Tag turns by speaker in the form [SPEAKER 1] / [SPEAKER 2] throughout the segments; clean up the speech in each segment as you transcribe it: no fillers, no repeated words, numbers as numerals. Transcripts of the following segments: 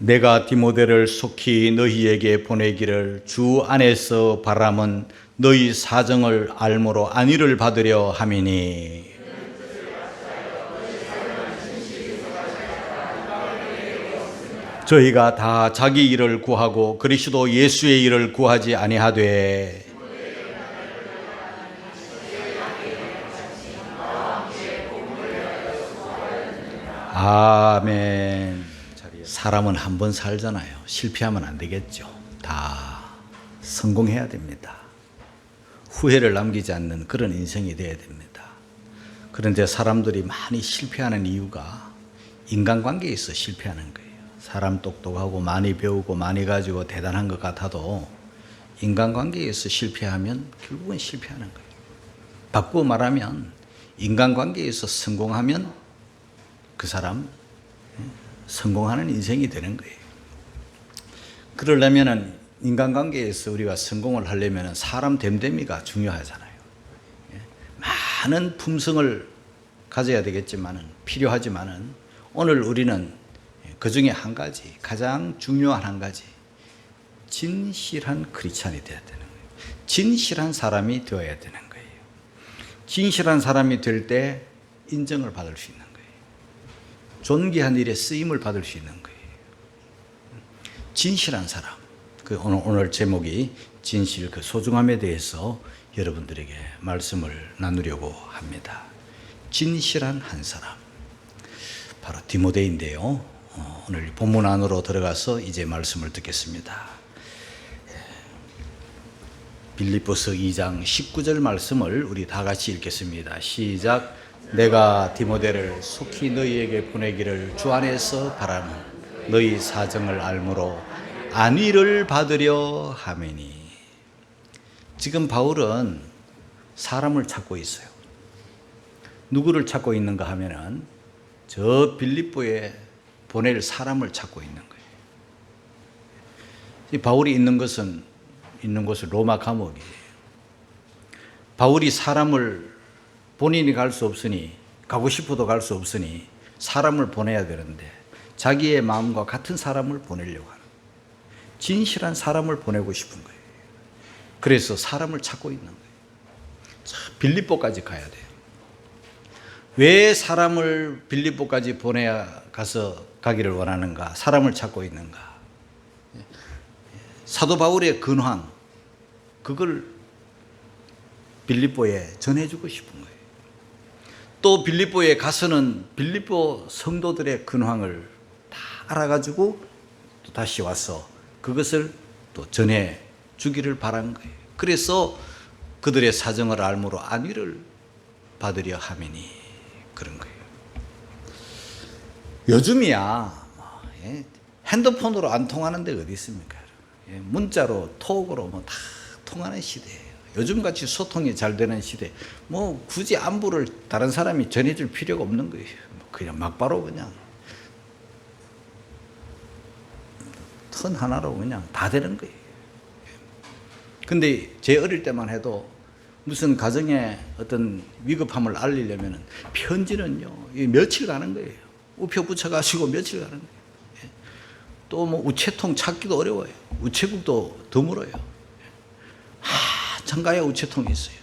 [SPEAKER 1] 내가 디모데를 속히 너희에게 보내기를 주 안에서 바람은 너희 사정을 알므로 안위를 받으려 함이니 저희가 다 자기 일을 구하고 그리스도 예수의 일을 구하지 아니하되 아멘. 사람은 한 번 살잖아요. 실패하면 안 되겠죠. 다 성공해야 됩니다. 후회를 남기지 않는 그런 인생이 되어야 됩니다. 그런데 사람들이 많이 실패하는 이유가 인간관계에서 실패하는 거예요. 사람 똑똑하고 많이 배우고 많이 가지고 대단한 것 같아도 인간관계에서 실패하면 결국은 실패하는 거예요. 바꾸어 말하면 인간관계에서 성공하면 그 사람 성공하는 인생이 되는 거예요. 그러려면 인간관계에서 우리가 성공을 하려면 사람 됨됨이가 중요하잖아요. 많은 품성을 가져야 되겠지만은 필요하지만은 오늘 우리는 그 중에 한 가지, 가장 중요한 한 가지, 진실한 크리스찬이 되어야 되는 거예요. 진실한 사람이 되어야 되는 거예요. 진실한 사람이 될 때 인정을 받을 수 있는 거예요. 존귀한 일에 쓰임을 받을 수 있는 거예요. 진실한 사람. 그 오늘 제목이 진실, 그 소중함에 대해서 여러분들에게 말씀을 나누려고 합니다. 진실한 한 사람. 바로 디모데인데요. 오늘 본문 안으로 들어가서 이제 말씀을 듣겠습니다. 빌립보서 2장 19절 말씀을 우리 다 같이 읽겠습니다. 시작. 내가 디모데를 속히 너희에게 보내기를 주 안에서 바라는 너희 사정을 알므로 안위를 받으려 함이니. 지금 바울은 사람을 찾고 있어요. 누구를 찾고 있는가 하면은 저 빌립보에 보낼 사람을 찾고 있는 거예요. 이 바울이 있는 곳은 로마 감옥이에요. 바울이 사람을 본인이 갈 수 없으니, 가고 싶어도 갈 수 없으니 사람을 보내야 되는데 자기의 마음과 같은 사람을 보내려고 하는 거예요. 진실한 사람을 보내고 싶은 거예요. 그래서 사람을 찾고 있는 거예요. 빌립보까지 가야 돼요. 왜 사람을 빌립보까지 가기를 원하는가? 사람을 찾고 있는가? 사도 바울의 근황, 그걸 빌립보에 전해주고 싶은 거예요. 또 빌립보에 가서는 빌립보 성도들의 근황을 다 알아가지고 또 다시 와서 그것을 또 전해주기를 바란 거예요. 그래서 그들의 사정을 알므로 안위를 받으려 함이니, 그런 거예요. 요즘이야 핸드폰으로 안 통하는 데가 어디 있습니까? 문자로 톡으로 뭐 다 통하는 시대예요. 요즘같이 소통이 잘 되는 시대, 뭐 굳이 안부를 다른 사람이 전해줄 필요가 없는 거예요. 그냥 막바로 그냥 턴 하나로 그냥 다 되는 거예요. 근데 제 어릴 때만 해도 무슨 가정에 어떤 위급함을 알리려면 편지는요 며칠 가는 거예요. 우표 붙여가지고 며칠 가는 거예요. 또 뭐 우체통 찾기도 어려워요. 우체국도 드물어요. 한참 가야 우체통이 있어요.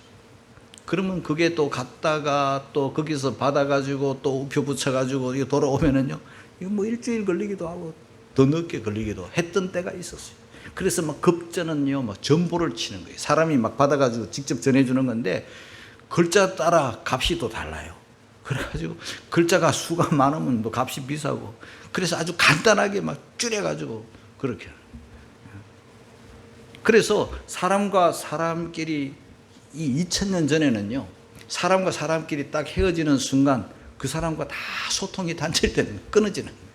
[SPEAKER 1] 그러면 그게 또 갔다가 또 거기서 받아가지고 또 우표 붙여가지고 이거 돌아오면은요, 이거 뭐 일주일 걸리기도 하고 더 늦게 걸리기도 했던 때가 있었어요. 그래서 막 급전은요, 막 전보를 치는 거예요. 사람이 막 받아가지고 직접 전해주는 건데 글자 따라 값이 또 달라요. 그래가지고 글자가 수가 많으면 또 값이 비싸고, 그래서 아주 간단하게 막 줄여가지고 그렇게. 그래서 사람과 사람끼리 이 2000년 전에는요, 사람과 사람끼리 딱 헤어지는 순간 그 사람과 다 소통이 단절되는, 끊어지는 거예요.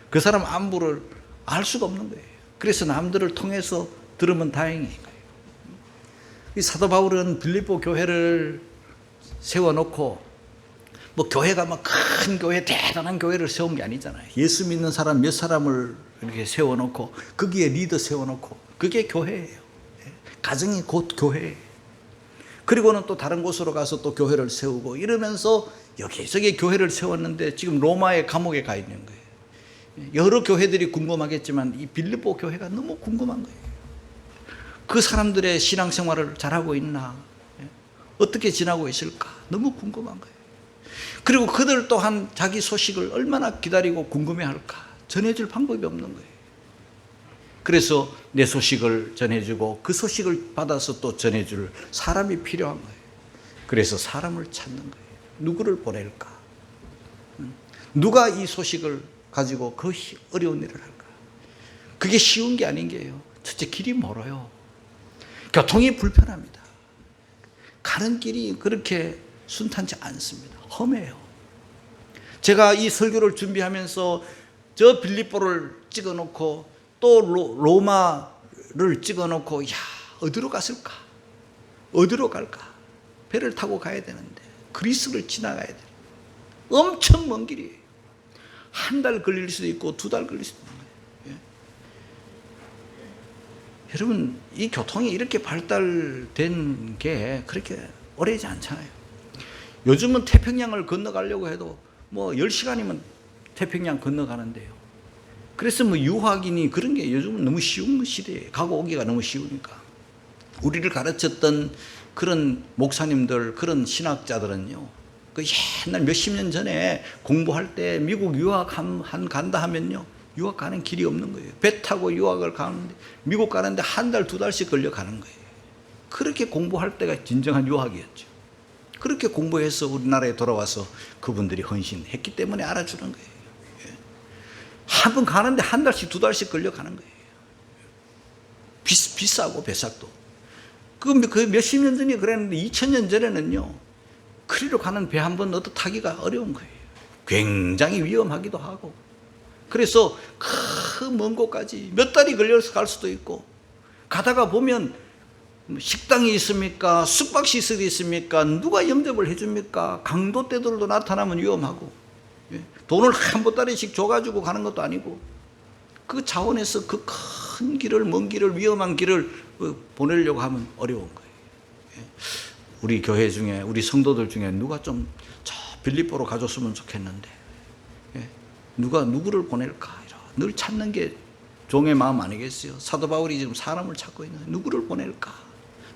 [SPEAKER 1] 그 사람 안부를 알 수가 없는 거예요. 그래서 남들을 통해서 들으면 다행인 거예요. 이 사도 바울은 빌립보 교회를 세워놓고, 뭐 교회가 막 큰 교회, 대단한 교회를 세운 게 아니잖아요. 예수 믿는 사람 몇 사람을 이렇게 세워놓고 거기에 리더 세워놓고, 그게 교회예요. 가정이 곧 교회예요. 그리고는 또 다른 곳으로 가서 또 교회를 세우고 이러면서 여기저기 교회를 세웠는데 지금 로마의 감옥에 가 있는 거예요. 여러 교회들이 궁금하겠지만 이 빌립보 교회가 너무 궁금한 거예요. 그 사람들의 신앙생활을 잘하고 있나? 어떻게 지나고 있을까? 너무 궁금한 거예요. 그리고 그들 또한 자기 소식을 얼마나 기다리고 궁금해할까? 전해줄 방법이 없는 거예요. 그래서 내 소식을 전해주고 그 소식을 받아서 또 전해줄 사람이 필요한 거예요. 그래서 사람을 찾는 거예요. 누구를 보낼까? 누가 이 소식을 가지고 그 어려운 일을 할까? 그게 쉬운 게 아닌 게요. 첫째, 길이 멀어요. 교통이 불편합니다. 가는 길이 그렇게 순탄치 않습니다. 험해요. 제가 이 설교를 준비하면서 저 빌립보를 찍어놓고 또 로마를 찍어놓고, 야, 어디로 갔을까? 어디로 갈까? 배를 타고 가야 되는데 그리스를 지나가야 돼요. 엄청 먼 길이에요. 한 달 걸릴 수도 있고 2달 걸릴 수도 있는 거예요. 예. 여러분, 이 교통이 이렇게 발달된 게 그렇게 오래지 않잖아요. 요즘은 태평양을 건너가려고 해도 뭐 10시간이면 태평양 건너가는데요. 그래서 뭐 유학이니 그런 게 요즘은 너무 쉬운 시대예요. 가고 오기가 너무 쉬우니까. 우리를 가르쳤던 그런 목사님들, 그런 신학자들은요, 그 옛날 몇십 년 전에 공부할 때 미국 유학 간다 하면요, 유학 가는 길이 없는 거예요. 배 타고 유학을 가는데 미국 가는데 1달, 2달씩 걸려 가는 거예요. 그렇게 공부할 때가 진정한 유학이었죠. 그렇게 공부해서 우리나라에 돌아와서 그분들이 헌신했기 때문에 알아주는 거예요. 한 번 가는데 1달씩, 2달씩 걸려 가는 거예요. 비싸고 배삭도. 그 몇십 년 전에 그랬는데 2000년 전에는요, 그리로 가는 배 한 번 얻어 타기가 어려운 거예요. 굉장히 위험하기도 하고. 그래서 그 먼 곳까지 몇 달이 걸려서 갈 수도 있고, 가다가 보면 식당이 있습니까? 숙박시설이 있습니까? 누가 영접을 해줍니까? 강도떼들도 나타나면 위험하고, 돈을 한 보따리씩 줘가지고 가는 것도 아니고, 그 차원에서 그 큰 길을, 먼 길을, 위험한 길을 보내려고 하면 어려운 거예요. 우리 교회 중에, 우리 성도들 중에 누가 좀 저 빌립보로 가줬으면 좋겠는데, 누구를 보낼까? 늘 찾는 게 종의 마음 아니겠어요? 사도 바울이 지금 사람을 찾고 있는, 누구를 보낼까?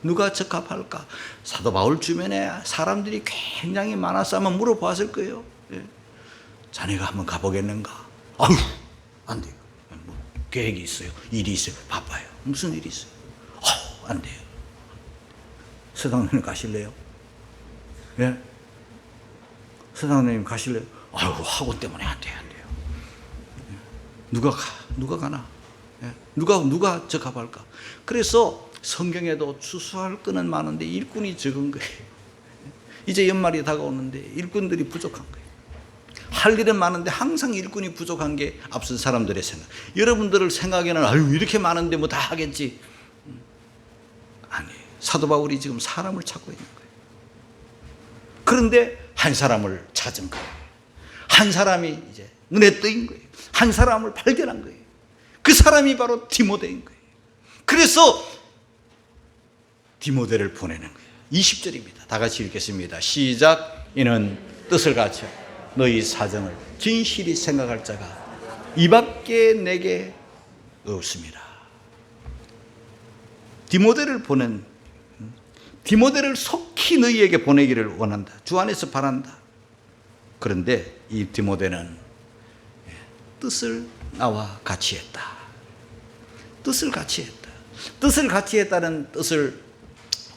[SPEAKER 1] 누가 적합할까? 사도 바울 주변에 사람들이 굉장히 많아서 아마 물어보았을 거예요. 자네가 한번 가보겠는가? 아유, 안 돼요. 뭐 계획이 있어요. 일이 있어요. 바빠요. 무슨 일이 있어요? 안 돼요. 서당님 가실래요? 예? 서당님 가실래요? 아유, 학원 때문에 안 돼요. 누가 가나? 예? 누가 적합할까? 그래서 성경에도 추수할 건은 많은데 일꾼이 적은 거예요. 이제 연말이 다가오는데 일꾼들이 부족한 거예요. 할 일은 많은데 항상 일꾼이 부족한 게 앞선 사람들의 생각. 여러분들을 생각에는 아유, 이렇게 많은데 뭐 다 하겠지. 아니에요. 사도 바울이 지금 사람을 찾고 있는 거예요. 그런데 한 사람을 찾은 거예요. 한 사람이 이제 눈에 뜨인 거예요. 한 사람을 발견한 거예요. 그 사람이 바로 디모데인 거예요. 그래서 디모데를 보내는 거예요. 20절입니다. 다 같이 읽겠습니다. 시작. 이는 뜻을 갖춰 너희 사정을 진실히 생각할 자가 이밖에 내게 없습니다. 디모데를 속히 너희에게 보내기를 원한다. 주 안에서 바란다. 그런데 이 디모데는 뜻을 나와 같이 했다. 뜻을 같이 했다. 뜻을 같이 했다는 뜻을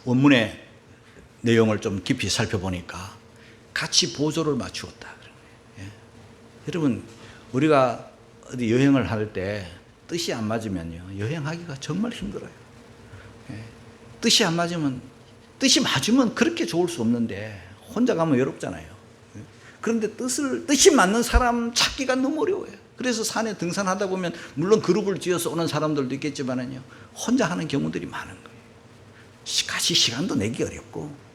[SPEAKER 1] 원문의 내용을 좀 깊이 살펴보니까 같이 보조를 맞추었다. 여러분, 우리가 어디 여행을 할 때 뜻이 안 맞으면요, 여행하기가 정말 힘들어요. 뜻이 안 맞으면, 뜻이 맞으면 그렇게 좋을 수 없는데 혼자 가면 외롭잖아요. 그런데 뜻이 맞는 사람 찾기가 너무 어려워요. 그래서 산에 등산하다 보면 물론 그룹을 지어서 오는 사람들도 있겠지만은요, 혼자 하는 경우들이 많은 거예요. 같이 시간도 내기 어렵고,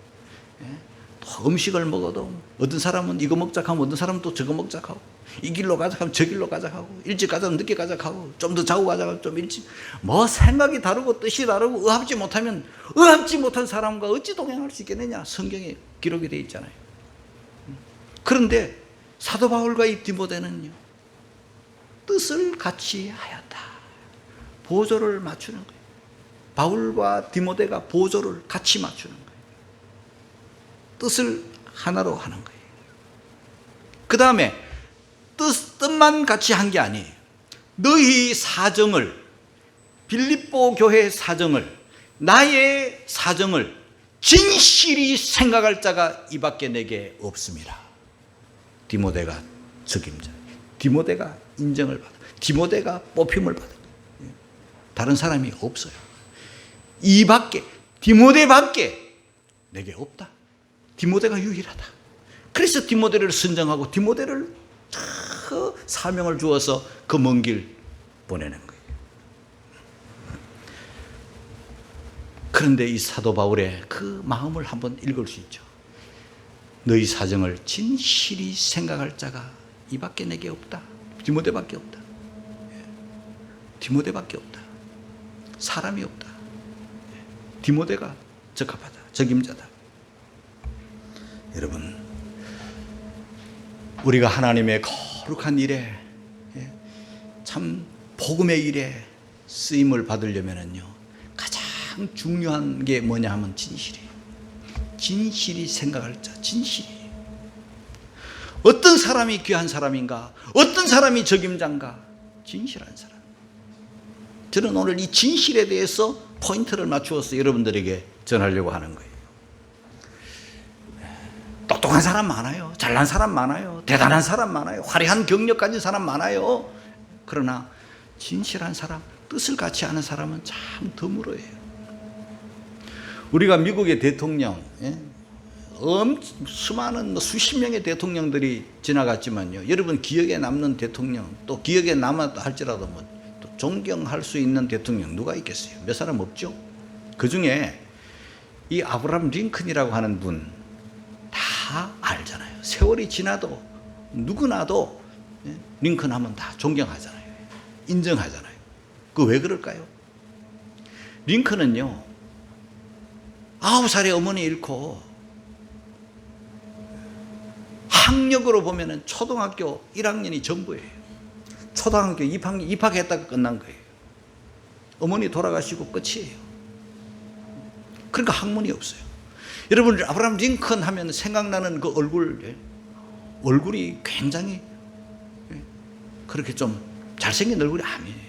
[SPEAKER 1] 또 음식을 먹어도 어떤 사람은 이거 먹자 하면 어떤 사람은 또 저거 먹자 하고, 이 길로 가자 하면 저 길로 가자 하고, 일찍 가자 하면 늦게 가자 하고, 좀 더 자고 가자 하면 좀 일찍, 뭐 생각이 다르고 뜻이 다르고 의합지 못하면 의합지 못한 사람과 어찌 동행할 수 있겠느냐. 성경에 기록이 되어 있잖아요. 그런데 사도 바울과 이 디모데는요, 뜻을 같이 하였다. 보조를 맞추는 거예요. 바울과 디모데가 보조를 같이 맞추는 거예요. 뜻을 하나로 하는 거예요. 그 다음에 뜻만 같이 한 게 아니에요. 너희 사정을, 빌립보 교회 사정을, 나의 사정을 진실이 생각할 자가 이밖에 내게 없습니다. 디모데가 적임자, 디모데가 인정을 받아, 디모데가 뽑힘을 받아. 다른 사람이 없어요. 이밖에, 디모데밖에 내게 없다. 디모데가 유일하다. 그래서 디모데를 선정하고 디모데를 사명을 주어서 그 먼 길 보내는 거예요. 그런데 이 사도 바울의 그 마음을 한번 읽을 수 있죠. 너희 사정을 진실히 생각할 자가 이밖에 내게 없다. 디모데밖에 없다. 디모데밖에 없다. 사람이 없다. 디모데가 적합하다. 적임자다. 여러분, 우리가 하나님의 거룩한 일에, 참 복음의 일에 쓰임을 받으려면요, 가장 중요한 게 뭐냐 하면 진실이에요. 진실이 생각할 자, 진실이. 어떤 사람이 귀한 사람인가? 어떤 사람이 적임자인가? 진실한 사람. 저는 오늘 이 진실에 대해서 포인트를 맞추어서 여러분들에게 전하려고 하는 거예요. 똑똑한 사람 많아요. 잘난 사람 많아요. 대단한 사람 많아요. 화려한 경력 가진 사람 많아요. 그러나 진실한 사람, 뜻을 같이 아는 사람은 참 드물어요. 우리가 미국의 대통령, 수많은 수십 명의 대통령들이 지나갔지만요, 여러분 기억에 남는 대통령, 또 기억에 남았다 할지라도 또 존경할 수 있는 대통령 누가 있겠어요? 몇 사람 없죠? 그 중에 이 아브라함 링컨이라고 하는 분 다 알잖아요. 세월이 지나도 누구나도 링컨 하면 다 존경하잖아요. 인정하잖아요. 그 왜 그럴까요? 링컨은요, 9살에 어머니 잃고 학력으로 보면은 초등학교 1학년이 전부예요. 초등학교 입학했다가 끝난 거예요. 어머니 돌아가시고 끝이에요. 그러니까 학문이 없어요. 여러분, 아브라함 링컨 하면 생각나는 그 얼굴이 굉장히 그렇게 좀 잘생긴 얼굴이 아니에요.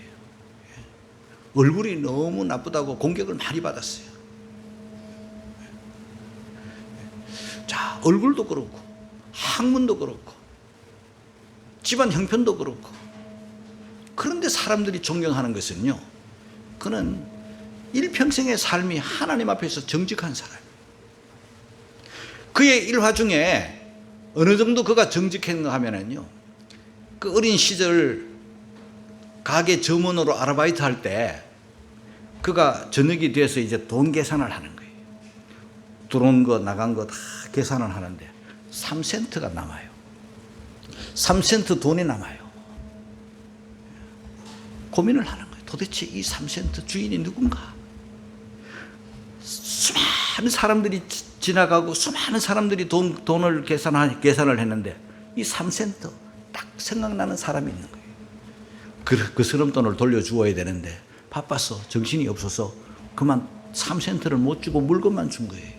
[SPEAKER 1] 얼굴이 너무 나쁘다고 공격을 많이 받았어요. 자, 얼굴도 그렇고 학문도 그렇고 집안 형편도 그렇고, 그런데 사람들이 존경하는 것은요, 그는 일평생의 삶이 하나님 앞에서 정직한 사람. 그의 일화 중에 어느 정도 그가 정직했는가 하면은요, 그 어린 시절 가게 점원으로 아르바이트 할 때 그가 저녁이 돼서 이제 돈 계산을 하는 거예요. 들어온 거 나간 거 다 계산을 하는데 3센트가 남아요. 3센트 돈이 남아요. 고민을 하는 거예요. 도대체 이 3센트 주인이 누군가? 수많은 사람들이 지나가고 수많은 사람들이 돈을 계산을 했는데 이 3센트 딱 생각나는 사람이 있는 거예요. 그 스럼돈을 돌려주어야 되는데 바빠서 정신이 없어서 그만 3센트를 못 주고 물건만 준 거예요.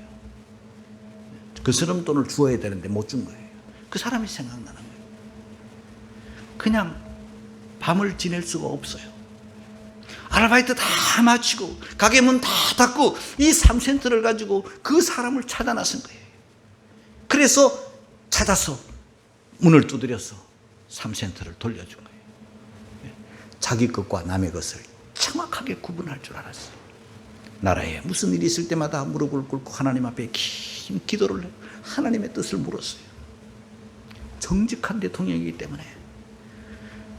[SPEAKER 1] 그 스럼돈을 주어야 되는데 못 준 거예요. 그 사람이 생각나는 거예요. 그냥 밤을 지낼 수가 없어요. 아르바이트 다 마치고 가게 문 다 닫고 이 3센트를 가지고 그 사람을 찾아 나선 거예요. 그래서 찾아서 문을 두드려서 3센트를 돌려준 거예요. 자기 것과 남의 것을 정확하게 구분할 줄 알았어요. 나라에 무슨 일이 있을 때마다 무릎을 꿇고 하나님 앞에 긴 기도를 해요. 하나님의 뜻을 물었어요. 정직한 대통령이기 때문에,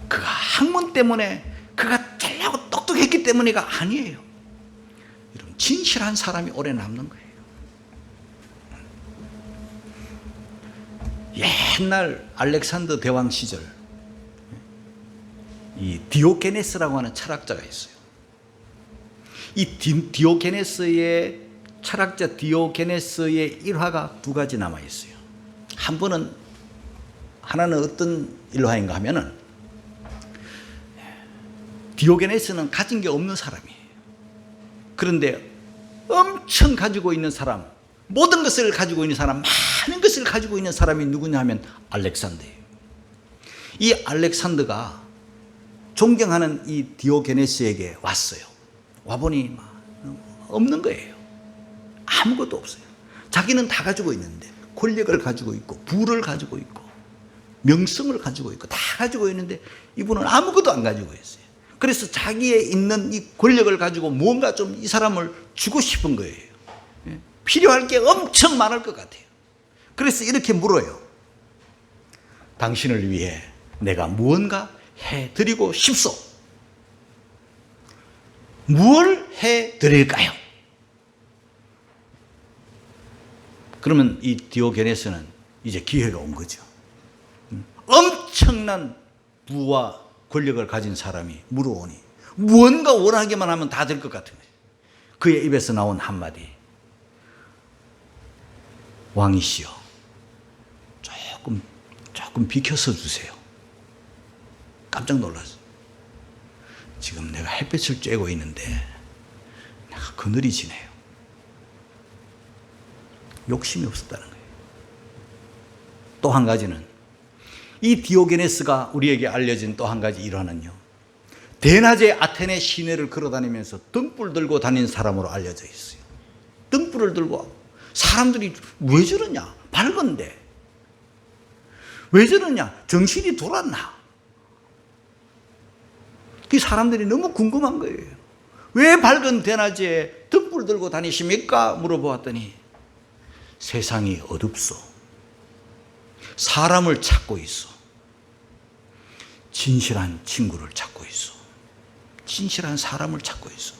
[SPEAKER 1] 그가 학문 때문에, 그가 잘나고 똑똑했기 때문에가 아니에요. 이런 진실한 사람이 오래 남는 거예요. 옛날 알렉산더 대왕 시절 이 디오게네스라고 하는 철학자가 있어요. 이 디오게네스의 철학자 디오게네스의 일화가 두 가지 남아 있어요. 하나는 어떤 일화인가 하면은 디오게네스는 가진 게 없는 사람이에요. 그런데 엄청 가지고 있는 사람, 모든 것을 가지고 있는 사람, 많은 것을 가지고 있는 사람이 누구냐 하면 알렉산더예요. 이 알렉산더가 존경하는 이 디오게네스에게 왔어요. 와보니 없는 거예요. 아무것도 없어요. 자기는 다 가지고 있는데, 권력을 가지고 있고 부를 가지고 있고 명성을 가지고 있고 다 가지고 있는데 이분은 아무것도 안 가지고 있어요. 그래서 자기의 있는 이 권력을 가지고 뭔가 좀 이 사람을 주고 싶은 거예요. 필요할 게 엄청 많을 것 같아요. 그래서 이렇게 물어요. 당신을 위해 내가 무언가 해드리고 싶소. 무엇을 해드릴까요? 그러면 이 디오게네스는 이제 기회가 온 거죠. 엄청난 부와 권력을 가진 사람이 물어오니 무언가 원하기만 하면 다 될 것 같은 거예요. 그의 입에서 나온 한마디. 왕이시여, 조금 비켜서 주세요. 깜짝 놀랐어요. 지금 내가 햇볕을 쬐고 있는데 내가 그늘이 지네요. 욕심이 없었다는 거예요. 또 한 가지는 이 디오게네스가 우리에게 알려진 또 한 가지 일화는요, 대낮에 아테네 시내를 걸어다니면서 등불 들고 다니는 사람으로 알려져 있어요. 등불을 들고 사람들이 왜 저러냐? 밝은데 왜 저러냐? 정신이 돌았나? 그 사람들이 너무 궁금한 거예요. 왜 밝은 대낮에 등불 들고 다니십니까? 물어보았더니 세상이 어둡소. 사람을 찾고 있어. 진실한 친구를 찾고 있어. 진실한 사람을 찾고 있어.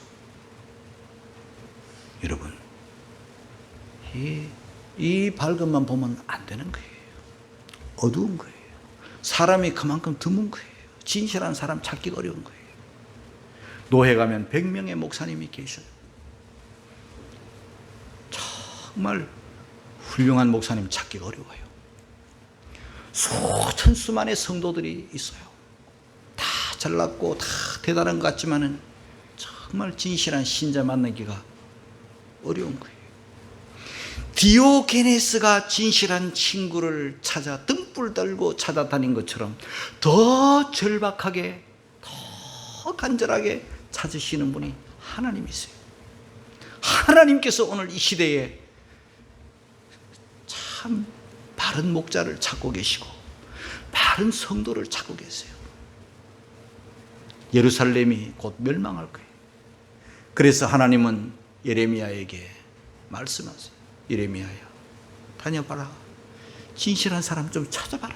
[SPEAKER 1] 여러분, 이 밝음만 보면 안 되는 거예요. 어두운 거예요. 사람이 그만큼 드문 거예요. 진실한 사람 찾기가 어려운 거예요. 노회 가면 100명의 목사님이 계셔요. 정말 훌륭한 목사님 찾기가 어려워요. 수천 수만의 성도들이 있어요. 다 잘났고 다 대단한 것 같지만은 정말 진실한 신자 만나기가 어려운 거예요. 디오게네스가 진실한 친구를 찾아 등불 들고 찾아다닌 것처럼 더 절박하게, 더 간절하게 찾으시는 분이 하나님이세요. 하나님께서 오늘 이 시대에 참 바른 목자를 찾고 계시고 바른 성도를 찾고 계세요. 예루살렘이 곧 멸망할 거예요. 그래서 하나님은 예레미야에게 말씀하세요. 예레미야야, 다녀봐라. 진실한 사람 좀 찾아봐라.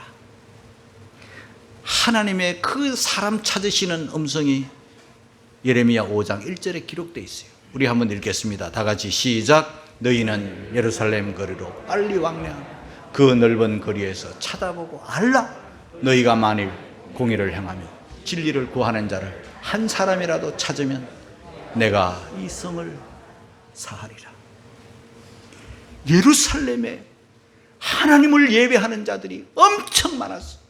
[SPEAKER 1] 하나님의 그 사람 찾으시는 음성이 예레미야 5장 1절에 기록되어 있어요. 우리 한번 읽겠습니다. 다 같이 시작. 너희는 예루살렘 거리로 빨리 왕래하고 그 넓은 거리에서 찾아보고 알라. 너희가 만일 공의를 행하며 진리를 구하는 자를 한 사람이라도 찾으면 내가 이 성을 사하리라. 예루살렘에 하나님을 예배하는 자들이 엄청 많았어요.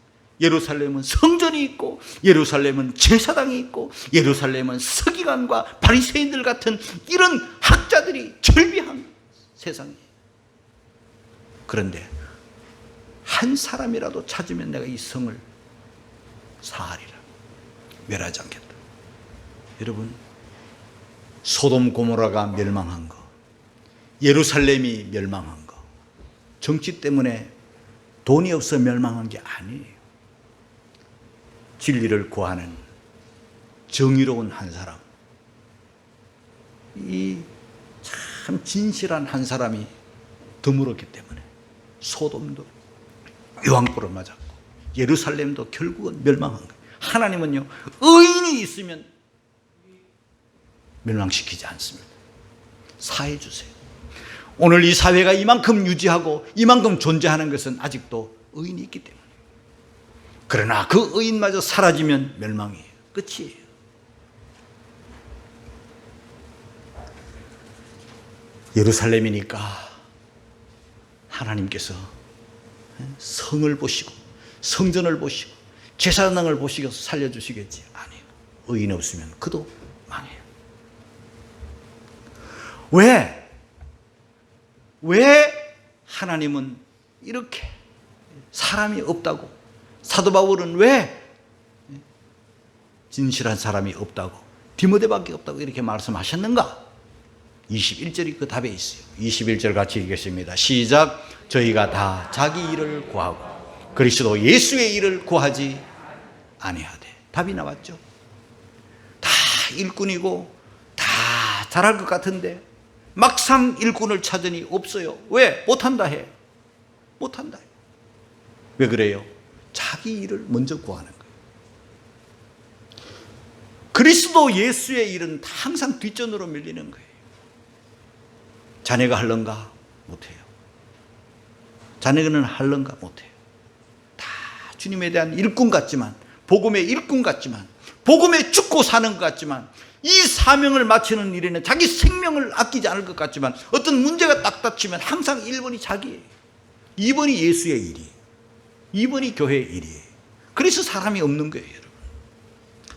[SPEAKER 1] 예루살렘은 성전이 있고 예루살렘은 제사당이 있고 예루살렘은 서기관과 바리새인들 같은 이런 학자들이 절비한 세상이에요. 그런데 한 사람이라도 찾으면 내가 이 성을 사하리라. 멸하지 않겠다. 여러분, 소돔 고모라가 멸망한 거, 예루살렘이 멸망한 거, 정치 때문에 돈이 없어 멸망한 게 아니에요. 진리를 구하는 정의로운 한 사람, 이 참 진실한 한 사람이 드물었기 때문에 소돔도 유황불을 맞았고 예루살렘도 결국은 멸망한 거예요. 하나님은요, 의인이 있으면 멸망시키지 않습니다. 사해 주세요. 오늘 이 사회가 이만큼 유지하고 이만큼 존재하는 것은 아직도 의인이 있기 때문에. 그러나 그 의인마저 사라지면 멸망이에요. 끝이에요. 예루살렘이니까 하나님께서 성을 보시고 성전을 보시고 제사장을 보시고 살려주시겠지? 아니에요. 의인 없으면 그도 망해요. 왜 하나님은 이렇게 사람이 없다고, 사도 바울은 왜 진실한 사람이 없다고, 디모데밖에 없다고 이렇게 말씀하셨는가? 21절이 그 답에 있어요. 21절 같이 읽겠습니다. 시작. 저희가 다 자기 일을 구하고 그리스도 예수의 일을 구하지 아니하되. 답이 나왔죠. 다 일꾼이고 다 잘할 것 같은데 막상 일꾼을 찾으니 없어요. 왜? 못한다 해. 못한다 해. 왜 그래요? 자기 일을 먼저 구하는 거예요. 그리스도 예수의 일은 항상 뒷전으로 밀리는 거예요. 자네가 할런가? 못해요. 자네는 할런가? 못해요. 다 주님에 대한 일꾼 같지만, 복음의 일꾼 같지만, 복음에 죽고 사는 것 같지만, 이 사명을 마치는 일에는 자기 생명을 아끼지 않을 것 같지만, 어떤 문제가 딱 닥치면 항상 1번이 자기예요. 2번이 예수의 일이에요. 2번이 교회의 일이에요. 그래서 사람이 없는 거예요, 여러분.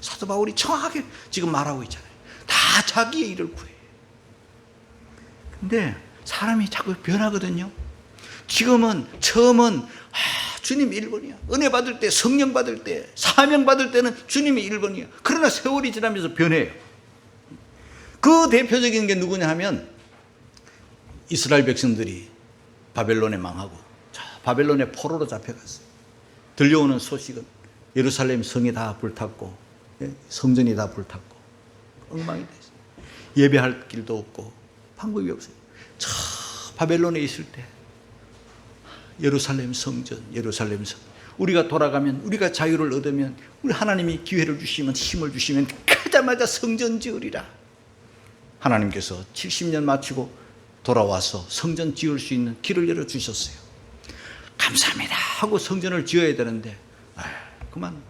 [SPEAKER 1] 사도 바울이 정확하게 지금 말하고 있잖아요. 다 자기의 일을 구해요. 근데 사람이 자꾸 변하거든요. 처음은 주님 1번이야. 은혜 받을 때, 성령 받을 때, 사명 받을 때는 주님이 1번이야. 그러나 세월이 지나면서 변해요. 그 대표적인 게 누구냐 하면 이스라엘 백성들이 바벨론에 망하고 바벨론에 포로로 잡혀갔어요. 들려오는 소식은 예루살렘 성이 다 불탔고 성전이 다 불탔고 엉망이 됐어요. 예배할 길도 없고 방법이 없어요. 저 바벨론에 있을 때 예루살렘 성전, 예루살렘 성. 우리가 돌아가면, 우리가 자유를 얻으면, 우리 하나님이 기회를 주시면, 힘을 주시면 가자마자 성전 지으리라. 하나님께서 70년 마치고 돌아와서 성전 지을 수 있는 길을 열어주셨어요. 감사합니다 하고 성전을 지어야 되는데 그만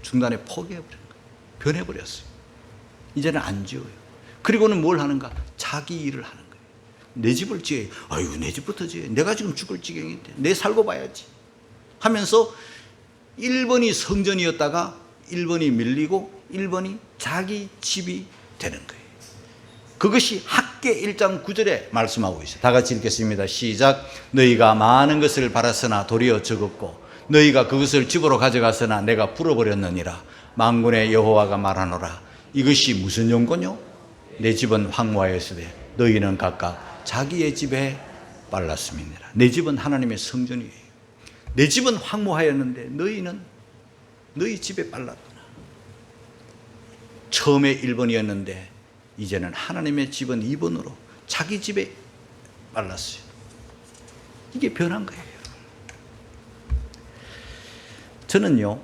[SPEAKER 1] 중간에 포기해버린 거예요. 변해버렸어요. 이제는 안 지어요. 그리고는 뭘 하는가? 자기 일을 하는 거예요. 내 집을 지어야, 아이고 내 집부터 지어야, 내가 지금 죽을 지경인데 내 살고 봐야지 하면서 1번이 성전이었다가 1번이 밀리고 1번이 자기 집이 되는 거예요. 그것이 학개 1장 9절에 말씀하고 있어요. 다 같이 읽겠습니다. 시작. 너희가 많은 것을 바랐으나 도리어 적었고 너희가 그것을 집으로 가져갔으나 내가 풀어버렸느니라. 만군의 여호와가 말하노라. 이것이 무슨 용고뇨? 내 집은 황무하였으되 너희는 각각 자기의 집에 빨랐음이니라. 내 집은 하나님의 성전이에요. 내 집은 황무하였는데 너희는 너희 집에 빨랐구나. 처음에 1번이었는데 이제는 하나님의 집은 2번으로 자기 집에 빨랐어요. 이게 변한 거예요. 저는요,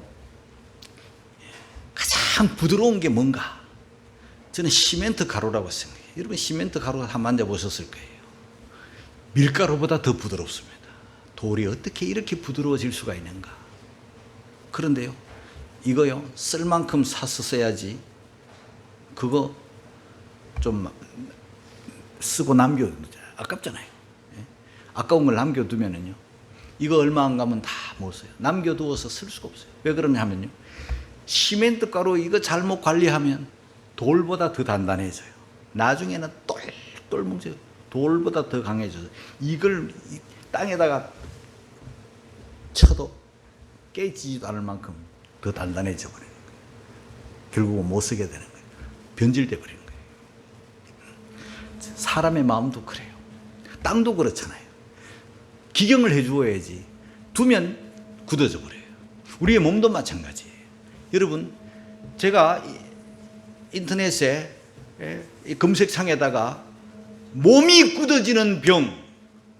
[SPEAKER 1] 가장 부드러운 게 뭔가? 저는 시멘트 가루라고 생각해요. 여러분 시멘트 가루 한 만져보셨을 거예요. 밀가루보다 더 부드럽습니다. 돌이 어떻게 이렇게 부드러워질 수가 있는가? 그런데요, 이거요, 쓸 만큼 사서 써야지 그거 좀 쓰고 아깝잖아요. 아까운 걸 남겨두면은요, 이거 얼마 안 가면 다 못 써요. 남겨두어서 쓸 수가 없어요. 왜 그러냐면요, 시멘트 가루 이거 잘못 관리하면 돌보다 더 단단해져요. 나중에는 똘똘 뭉쳐요. 돌보다 더 강해져서 이걸 땅에다가 쳐도 깨지지도 않을 만큼 더 단단해져 버리는 거예요. 결국은 못 쓰게 되는 거예요. 변질돼 버리는 거예요. 사람의 마음도 그래요. 땅도 그렇잖아요. 기경을 해주어야지 두면 굳어져 버려요. 우리의 몸도 마찬가지예요. 여러분, 제가 인터넷에 검색창에다가 몸이 굳어지는 병,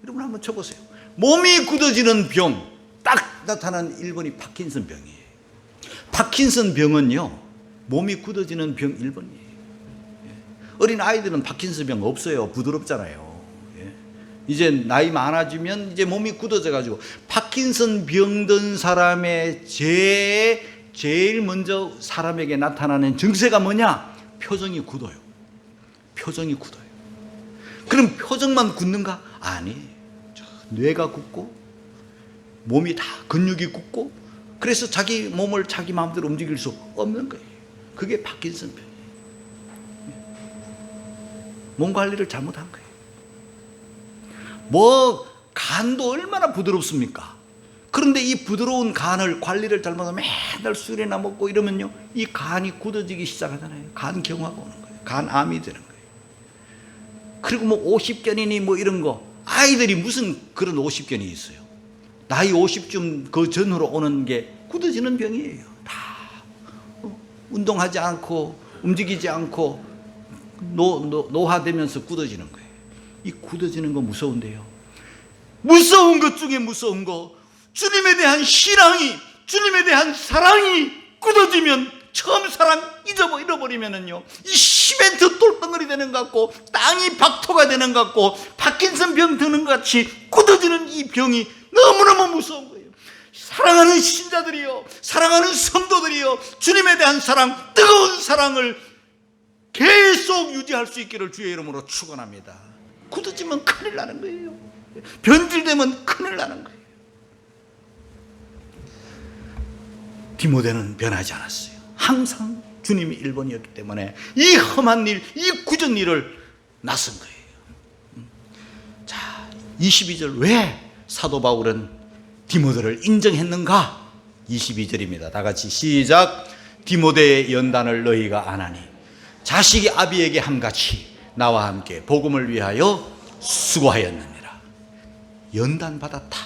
[SPEAKER 1] 여러분 한번 쳐보세요. 몸이 굳어지는 병, 딱 나타난 1번이 파킨슨 병이에요. 파킨슨 병은요, 몸이 굳어지는 병 1번이에요. 어린 아이들은 파킨슨 병 없어요. 부드럽잖아요. 이제 나이 많아지면 이제 몸이 굳어져가지고 파킨슨 병든 사람의 제일 먼저 사람에게 나타나는 증세가 뭐냐? 표정이 굳어요. 표정이 굳어요. 그럼 표정만 굳는가? 아니, 뇌가 굳고 몸이 다 근육이 굳고 그래서 자기 몸을 자기 마음대로 움직일 수 없는 거예요. 그게 파킨슨병이에요. 몸 관리를 잘못한 거예요. 뭐 간도 얼마나 부드럽습니까? 그런데 이 부드러운 간을 관리를 잘못하면 맨날 술이나 먹고 이러면요, 이 간이 굳어지기 시작하잖아요. 간경화가 오는 거예요. 간암이 되는 거예요. 그리고 뭐 50견이니 뭐 이런 거, 아이들이 무슨 그런 50견이 있어요. 나이 50쯤 그 전후로 오는 게 굳어지는 병이에요. 다 운동하지 않고 움직이지 않고 노화되면서 굳어지는 거예요. 이 굳어지는 거 무서운데요. 무서운 것 중에 무서운 거, 주님에 대한 신앙이, 주님에 대한 사랑이 굳어지면, 처음 사랑 잃어버리면은요, 이 시멘트 돌덩어리 되는 것 같고 땅이 박토가 되는 것 같고 파킨슨 병 드는 것 같이 굳어지는 이 병이 너무너무 무서운 거예요. 사랑하는 신자들이요, 사랑하는 성도들이요, 주님에 대한 사랑, 뜨거운 사랑을 계속 유지할 수 있기를 주의 이름으로 축원합니다. 굳어지면 큰일 나는 거예요. 변질되면 큰일 나는 거예요. 디모데는 변하지 않았어요. 항상 주님이 1번이었기 때문에 이 험한 일, 이 굳은 일을 나선 거예요. 자, 22절, 왜 사도 바울은 디모데를 인정했는가? 22절입니다. 다 같이 시작. 디모데의 연단을 너희가 아나니 자식이 아비에게 함같이 나와 함께 복음을 위하여 수고하였느니라. 연단 받았다.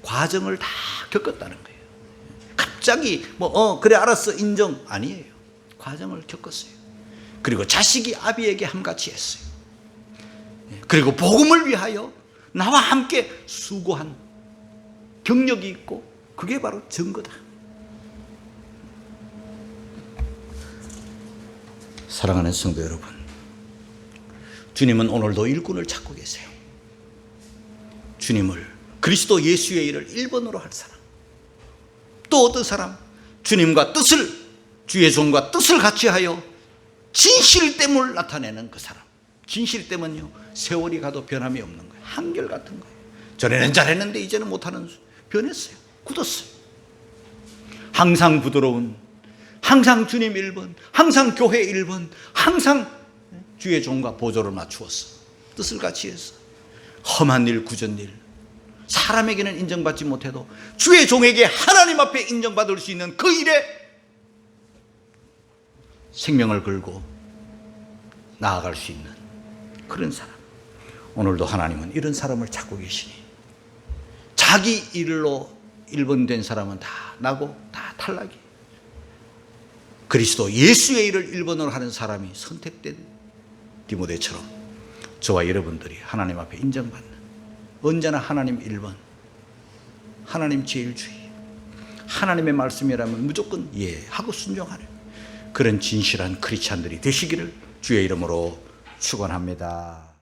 [SPEAKER 1] 과정을 다 겪었다는 거예요. 갑자기 그래 알았어 인정 아니에요. 과정을 겪었어요. 그리고 자식이 아비에게 함같이 했어요. 그리고 복음을 위하여 나와 함께 수고한 경력이 있고, 그게 바로 증거다. 사랑하는 성도 여러분, 주님은 오늘도 일꾼을 찾고 계세요. 주님을, 그리스도 예수의 일을 1번으로 할 사람, 또 어떤 사람, 주님과 뜻을, 주의 종과 뜻을 같이 하여 진실됨을 나타내는 그 사람. 진실됨은요, 세월이 가도 변함이 없는 거예요. 한결같은 거예요. 전에는 잘했는데 이제는 못하는, 변했어요. 굳었어요. 항상 부드러운, 항상 주님 1번, 항상 교회 1번, 항상 주의 종과 보조를 맞추었어. 뜻을 같이 했어. 험한 일, 굳은 일, 사람에게는 인정받지 못해도 주의 종에게 하나님 앞에 인정받을 수 있는 그 일에 생명을 걸고 나아갈 수 있는 그런 사람. 오늘도 하나님은 이런 사람을 찾고 계시니, 자기 일로 1번 된 사람은 다 나고 다 탈락이, 그리스도 예수의 일을 1번으로 하는 사람이 선택된 디모데처럼 저와 여러분들이 하나님 앞에 인정받는, 언제나 하나님 1번, 하나님 제일주의, 하나님의 말씀이라면 무조건 예 하고 순종하는 그런 진실한 크리스찬들이 되시기를 주의 이름으로 축원합니다.